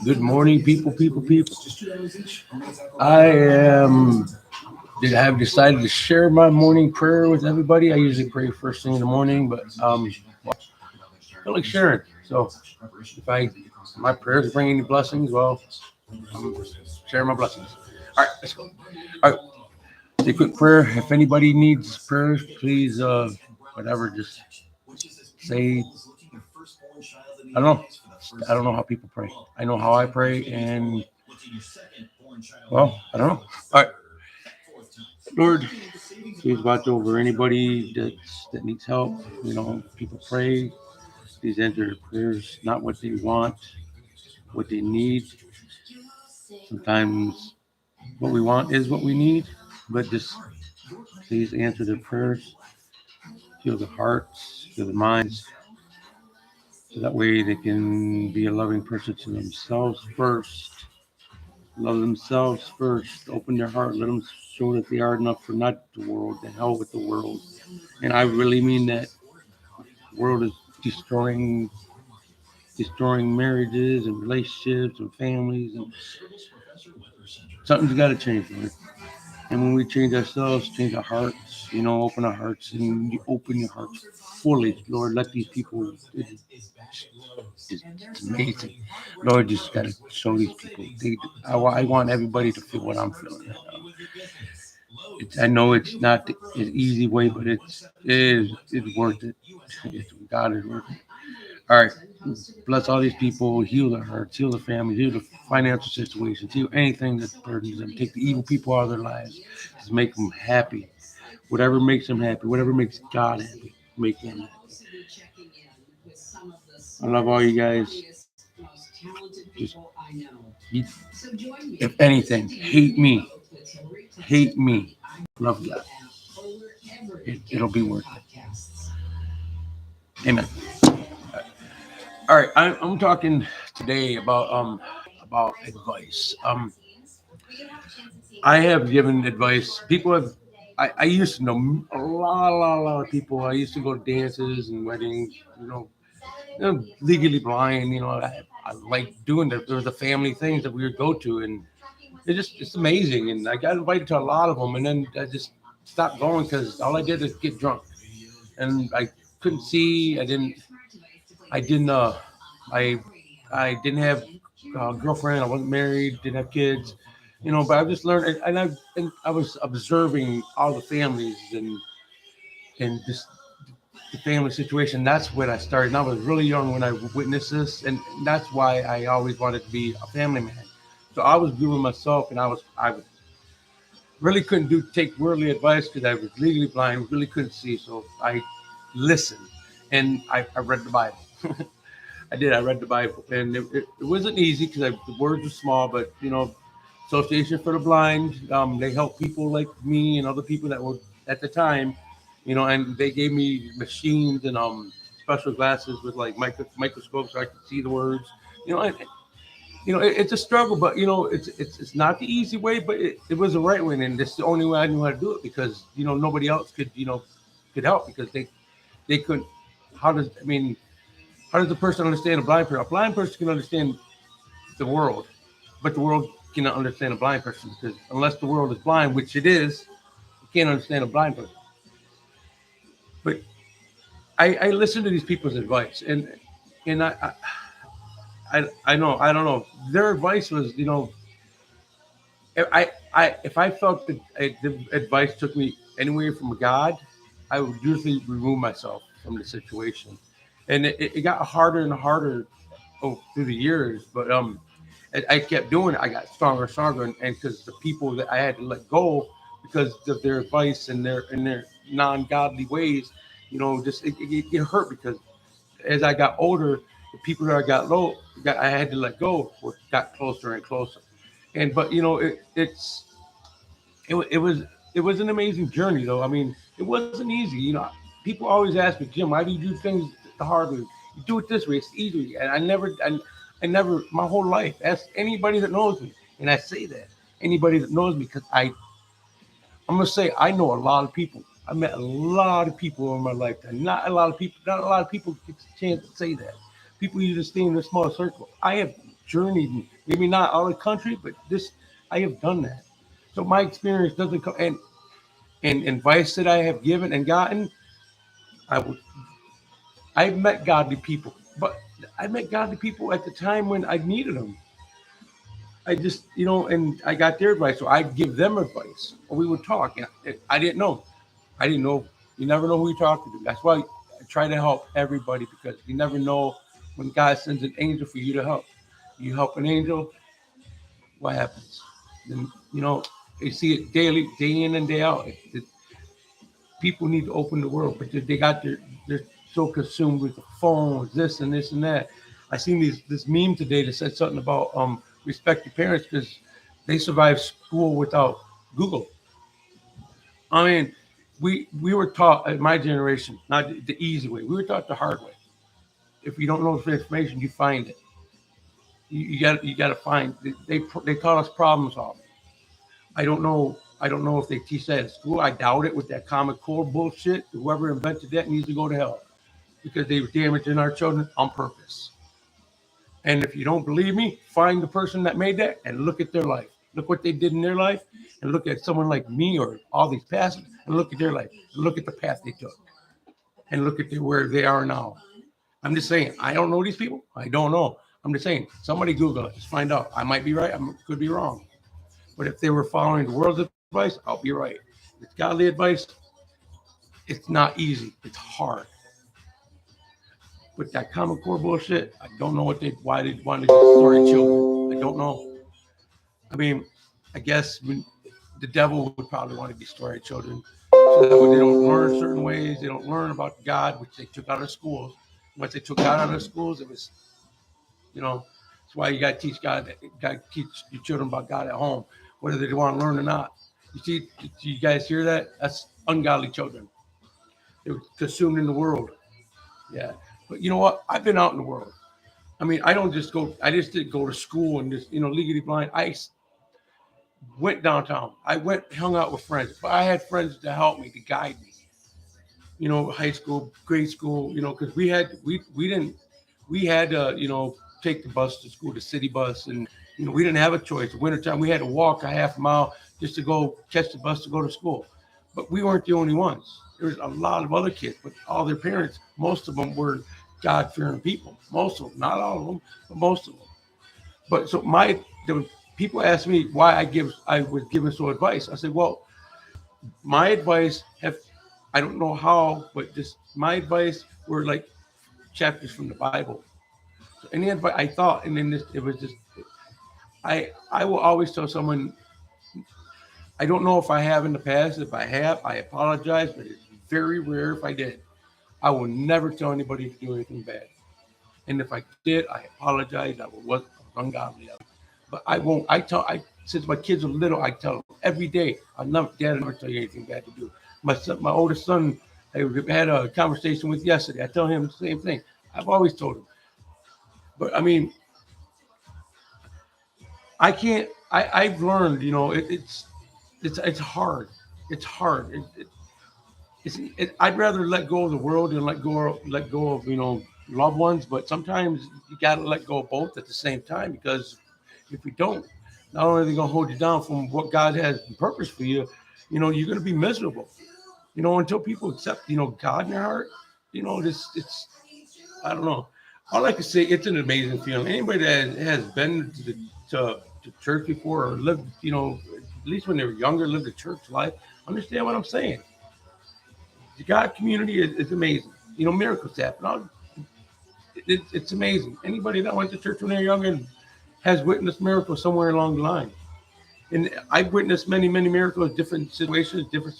Good morning, people, people, people. I have decided to share my morning prayer with everybody. I usually pray first thing in the morning, but I feel like sharing. So if my prayers bring any blessings, well, I'm sharing my blessings. All right, let's go. All right, say a quick prayer. If anybody needs prayers, please, whatever, just say. I don't know. I don't know how people pray. I know how I pray, and well, I don't know. All right, Lord, please watch over anybody that needs help. People pray. Please answer their prayers, not what they want, what they need. Sometimes what we want is what we need, but just please answer their prayers. Heal the hearts, heal the minds, so that way they can be a loving person to themselves first. Love themselves first. Open their heart. Let them show that they are enough for not the world. The hell with the world. And I really mean that. The world is destroying marriages and relationships and families, and something's got to change, Lord. And when we change ourselves, change our hearts, open our hearts, and you open your hearts fully, Lord. Let these people. It's amazing, Lord. Just gotta show these people. I want everybody to feel what I'm feeling right now. I know it's not the easy way, but it's worth it. God is worth it. All right. Bless all these people, heal their hearts, heal the families, heal the financial situations, heal anything that burdens them. Take the evil people out of their lives. Just make them happy. Whatever makes them happy, whatever makes God happy, make them happy. I love all you guys. Just, if anything, hate me. Hate me. Love God. It'll be worth it. Amen. All right, I'm talking today about advice. I have given advice. People have. I used to know a lot of people. I used to go to dances and weddings. Legally blind. I like doing that. There was the family things that we would go to, and it's amazing. And I got invited to a lot of them, and then I just stopped going because all I did is get drunk, and I couldn't see. I didn't. I didn't have a girlfriend. I wasn't married. Didn't have kids. But I just learned, and I was observing all the families and just the family situation. That's when I started. And I was really young when I witnessed this, and that's why I always wanted to be a family man. So I was doing myself, and I really couldn't take worldly advice because I was legally blind, really couldn't see. So I listened, and I read the Bible. I did. I read the Bible, and it wasn't easy because the words were small. But Association for the Blind, they help people like me and other people that were at the time, and they gave me machines and special glasses with like microscopes so I could see the words. And, it's a struggle, but it's not the easy way, but it was the right way, and it's the only way I knew how to do it because nobody else could help because they couldn't. How does a person understand a blind person? A blind person can understand the world, but the world cannot understand a blind person because unless the world is blind, which it is, you can't understand a blind person. But I listen to these people's advice, and I know I don't know their advice was if I felt that the advice took me anywhere from God, I would usually remove myself from the situation, and it got harder and harder through the years. But I kept doing it. I got stronger and stronger, and because the people that I had to let go because of their advice and their non-godly ways, just it hurt because as I got older, the people that I I had to let go, got closer and closer. And but it was an amazing journey though. I mean, it wasn't easy. People always ask me, Jim, why do you do things the hard way? You do it this way; it's easy. And I never, my whole life. Ask anybody that knows me, and I say that anybody that knows me because I'm gonna say I know a lot of people. I met a lot of people in my lifetime. Not a lot of people get the chance to say that. People usually stay in a small circle. I have journeyed, maybe not all the country, but this I have done that. So my experience doesn't come and advice that I have given and gotten. I would I've met godly people, but I met godly people at the time when I needed them. I just, and I got their advice, so I'd give them advice, or we would talk. And I didn't know. I didn't know. You never know who you're talking to. That's why I try to help everybody because you never know when God sends an angel for you to help. You help an angel, what happens? Then you see it daily, day in and day out. People need to open the world, but they got they're so consumed with the phones, this and this and that. I seen this meme today that said something about respect your parents because they survived school without Google. I mean, we were taught in my generation not the easy way. We were taught the hard way. If you don't know the information, you find it. You got to find. They taught us problem solving. I don't know. I don't know if they teach that at school. I doubt it with that Common Core bullshit. Whoever invented that needs to go to hell because they were damaging our children on purpose. And if you don't believe me, find the person that made that and look at their life. Look what they did in their life, and look at someone like me or all these pastors, and look at their life. Look at the path they took, and look at where they are now. I'm just saying. I don't know these people. I don't know. I'm just saying. Somebody Google it. Just find out. I might be right. I could be wrong. But if they were following the world's advice, I'll be right. If it's godly advice, it's not easy. It's hard. But that Common Core bullshit, I don't know why they wanted to destroy children. I don't know. I mean, I guess the devil would probably want to destroy children so that way they don't learn certain ways. They don't learn about God, which they took out of schools. Once they took God out of schools, it was, that's why you got to teach God. Got to teach your children about God at home, whether they want to learn or not. You see, do you guys hear that? That's ungodly children. They were consumed in the world. Yeah. But you know what? I've been out in the world. I mean, I just didn't go to school and just, legally blind. I went downtown. I hung out with friends, but I had friends to help me, to guide me. High school, grade school, because we had to, take the bus to school, the city bus. And, we didn't have a choice. Wintertime, we had to walk a half mile just to go catch the bus to go to school. But we weren't the only ones. There was a lot of other kids, but all their parents, most of them were God-fearing people. Most of them, not all of them, but most of them. But so people ask me why I was given so advice. I said, well, my advice I don't know how, but just my advice were like chapters from the Bible. So any advice I thought, and then it was just, I will always tell someone, I don't know if I have in the past. If I have, I apologize, but it's very rare if I did. I will never tell anybody to do anything bad. And if I did, I apologize. I was ungodly. But I won't. Since my kids are little, I tell them every day. Dad, I'll never tell you anything bad to do. My oldest son, I had a conversation with yesterday. I tell him the same thing. I've always told him. But I mean, I can't. I've learned. It's hard. It's hard. I'd rather let go of the world than let go of loved ones. But sometimes you got to let go of both at the same time because if you don't, not only are they going to hold you down from what God has in purpose for you, you're going to be miserable. Until people accept God in their heart. It's I don't know. All I can say, it's an amazing feeling. Anybody that has been to church before or lived, at least when they were younger, lived a church life, understand what I'm saying. The God community is amazing. Miracles happen. It's amazing. Anybody that went to church when they were younger has witnessed miracles somewhere along the line. And I've witnessed many, many miracles, different situations, different